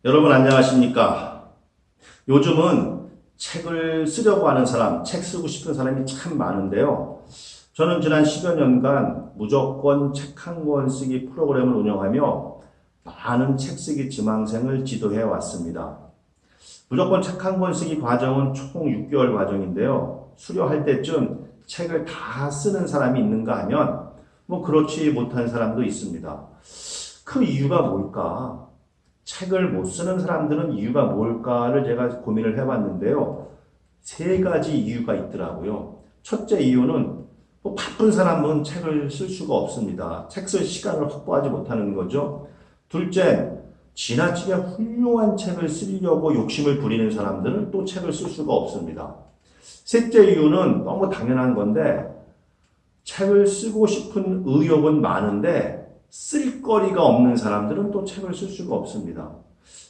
여러분 안녕하십니까? 요즘은 책을 쓰려고 하는 사람, 책 쓰고 싶은 사람이 참 많은데요. 저는 지난 10여 년간 무조건 책 한 권 쓰기 프로그램을 운영하며 많은 책 쓰기 지망생을 지도해 왔습니다. 무조건 책 한 권 쓰기 과정은 총 6개월 과정인데요. 수료할 때쯤 책을 다 쓰는 사람이 있는가 하면 그렇지 못한 사람도 있습니다. 그 이유가 뭘까? 책을 못 쓰는 사람들은 이유가 뭘까를 제가 고민을 해봤는데요. 세 가지 이유가 있더라고요. 첫째 이유는 바쁜 사람은 책을 쓸 수가 없습니다. 책 쓸 시간을 확보하지 못하는 거죠. 둘째, 지나치게 훌륭한 책을 쓰려고 욕심을 부리는 사람들은 또 책을 쓸 수가 없습니다. 셋째 이유는 너무 당연한 건데 책을 쓰고 싶은 의욕은 많은데 쓸거리가 없는 사람들은 또 책을 쓸 수가 없습니다.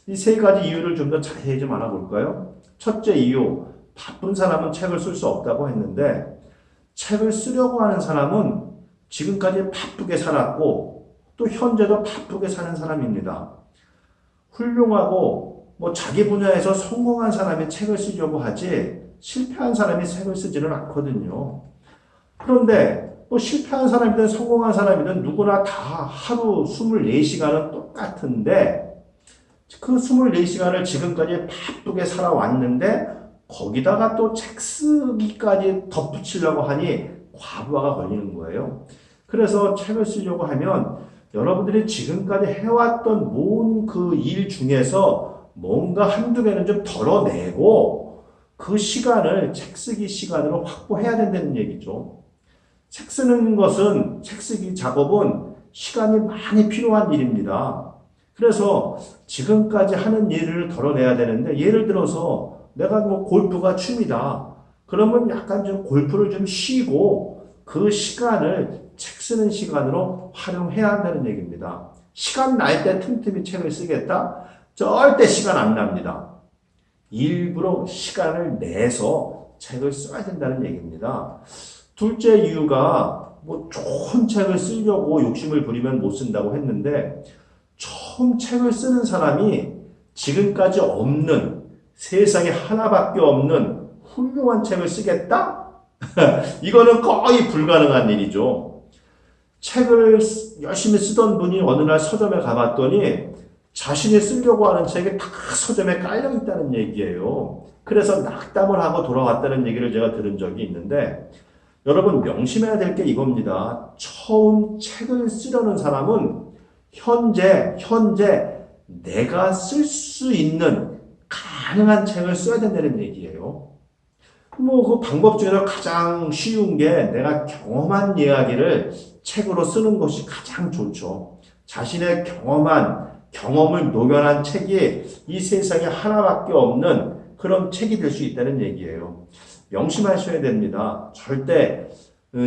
이 세 가지 이유를 좀 더 자세히 좀 알아볼까요? 첫째 이유, 바쁜 사람은 책을 쓸 수 없다고 했는데 책을 쓰려고 하는 사람은 지금까지 바쁘게 살았고 또 현재도 바쁘게 사는 사람입니다. 훌륭하고 자기 분야에서 성공한 사람이 책을 쓰려고 하지 실패한 사람이 책을 쓰지는 않거든요. 그런데 또 실패한 사람이든 성공한 사람이든 누구나 다 하루 24시간은 똑같은데 그 24시간을 지금까지 바쁘게 살아왔는데 거기다가 또 책 쓰기까지 덧붙이려고 하니 과부하가 걸리는 거예요. 그래서 책을 쓰려고 하면 여러분들이 지금까지 해왔던 모든 그 일 중에서 뭔가 한두 개는 좀 덜어내고 그 시간을 책 쓰기 시간으로 확보해야 된다는 얘기죠. 책 쓰는 것은, 책 쓰기 작업은 시간이 많이 필요한 일입니다. 그래서 지금까지 하는 일을 덜어내야 되는데, 예를 들어서 내가 골프가 취미다. 그러면 약간 좀 골프를 좀 쉬고 그 시간을 책 쓰는 시간으로 활용해야 한다는 얘기입니다. 시간 날 때 틈틈이 책을 쓰겠다? 절대 시간 안 납니다. 일부러 시간을 내서 책을 써야 된다는 얘기입니다. 둘째 이유가 좋은 책을 쓰려고 욕심을 부리면 못 쓴다고 했는데 처음 책을 쓰는 사람이 지금까지 없는 세상에 하나밖에 없는 훌륭한 책을 쓰겠다? 이거는 거의 불가능한 일이죠. 책을 열심히 쓰던 분이 어느 날 서점에 가봤더니 자신이 쓰려고 하는 책이 다 서점에 깔려 있다는 얘기예요. 그래서 낙담을 하고 돌아왔다는 얘기를 제가 들은 적이 있는데 여러분 명심해야 될 게 이겁니다. 처음 책을 쓰려는 사람은 현재 내가 쓸 수 있는 가능한 책을 써야 된다는 얘기예요. 그 방법 중에서 가장 쉬운 게 내가 경험한 이야기를 책으로 쓰는 것이 가장 좋죠. 자신의 경험을 녹여낸 책이 이 세상에 하나밖에 없는 그런 책이 될 수 있다는 얘기예요. 명심하셔야 됩니다. 절대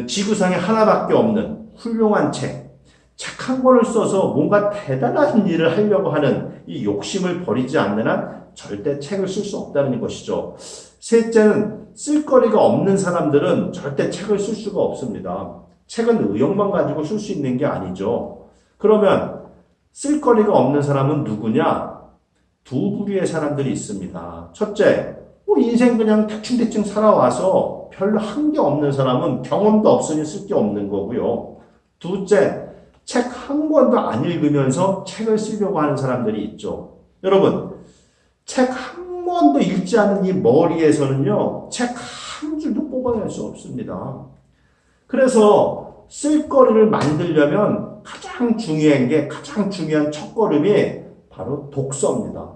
지구상에 하나밖에 없는 훌륭한 책 한 권을 써서 뭔가 대단한 일을 하려고 하는 이 욕심을 버리지 않는 한 절대 책을 쓸 수 없다는 것이죠. 셋째는 쓸거리가 없는 사람들은 절대 책을 쓸 수가 없습니다. 책은 의욕만 가지고 쓸 수 있는 게 아니죠. 그러면 쓸거리가 없는 사람은 누구냐? 두 부류의 사람들이 있습니다. 첫째, 인생 그냥 대충 살아와서 별로 한 게 없는 사람은 경험도 없으니 쓸 게 없는 거고요. 둘째, 책 한 권도 안 읽으면서 책을 쓰려고 하는 사람들이 있죠. 여러분, 책 한 권도 읽지 않은 이 머리에서는요, 책 한 줄도 뽑아낼 수 없습니다. 그래서 쓸거리를 만들려면 가장 중요한 첫걸음이 바로 독서입니다.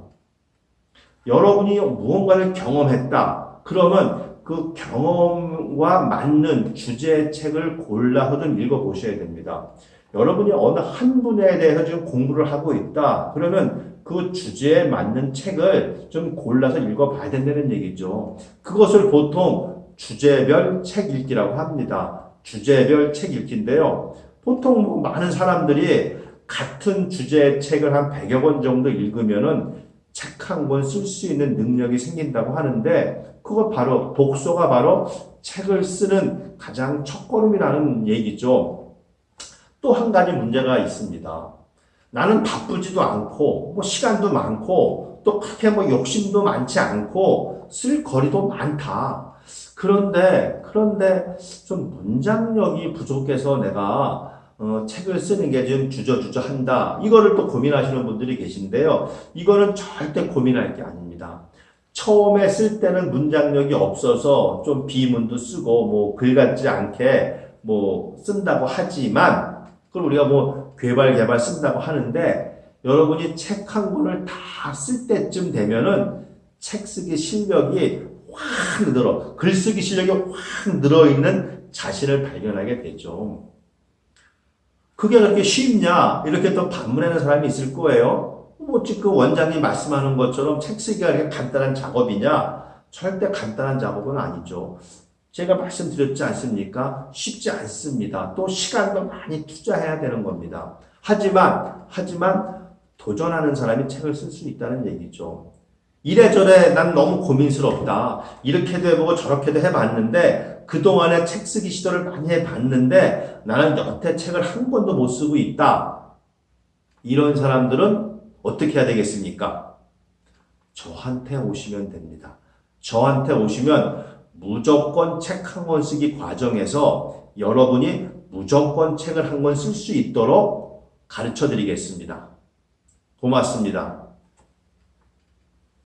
여러분이 무언가를 경험했다. 그러면 그 경험과 맞는 주제의 책을 골라서 좀 읽어보셔야 됩니다. 여러분이 어느 한 분야에 대해서 지금 공부를 하고 있다. 그러면 그 주제에 맞는 책을 좀 골라서 읽어봐야 된다는 얘기죠. 그것을 보통 주제별 책 읽기라고 합니다. 주제별 책 읽기인데요. 보통 많은 사람들이 같은 주제의 책을 한 100여 권 정도 읽으면은 책 한 권 쓸 수 있는 능력이 생긴다고 하는데 독서가 바로 책을 쓰는 가장 첫걸음이라는 얘기죠. 또 한 가지 문제가 있습니다. 나는 바쁘지도 않고, 뭐 시간도 많고, 또 그렇게 뭐 욕심도 많지 않고, 쓸 거리도 많다. 그런데 좀 문장력이 부족해서 내가 책을 쓰는 게 좀 주저주저 한다. 이거를 또 고민하시는 분들이 계신데요. 이거는 절대 고민할 게 아닙니다. 처음에 쓸 때는 문장력이 없어서 좀 비문도 쓰고 뭐 글 같지 않게 뭐 쓴다고 하지만 그걸 우리가 뭐 개발 쓴다고 하는데 여러분이 책 한 권을 다 쓸 때쯤 되면은 책 쓰기 실력이 확 늘어 글쓰기 실력이 확 늘어있는 자신을 발견하게 되죠. 그게 그렇게 쉽냐? 이렇게 또 반문하는 사람이 있을 거예요. 뭐 지금 원장님 말씀하는 것처럼 책 쓰기가 그렇게 간단한 작업이냐? 절대 간단한 작업은 아니죠. 제가 말씀드렸지 않습니까? 쉽지 않습니다. 또 시간도 많이 투자해야 되는 겁니다. 하지만 도전하는 사람이 책을 쓸 수 있다는 얘기죠. 이래저래 난 너무 고민스럽다. 이렇게도 해보고 저렇게도 해봤는데 그동안에 책 쓰기 시도를 많이 해봤는데 나는 여태 책을 한 권도 못 쓰고 있다. 이런 사람들은 어떻게 해야 되겠습니까? 저한테 오시면 됩니다. 저한테 오시면 무조건 책 한 권 쓰기 과정에서 여러분이 무조건 책을 한 권 쓸 수 있도록 가르쳐 드리겠습니다. 고맙습니다.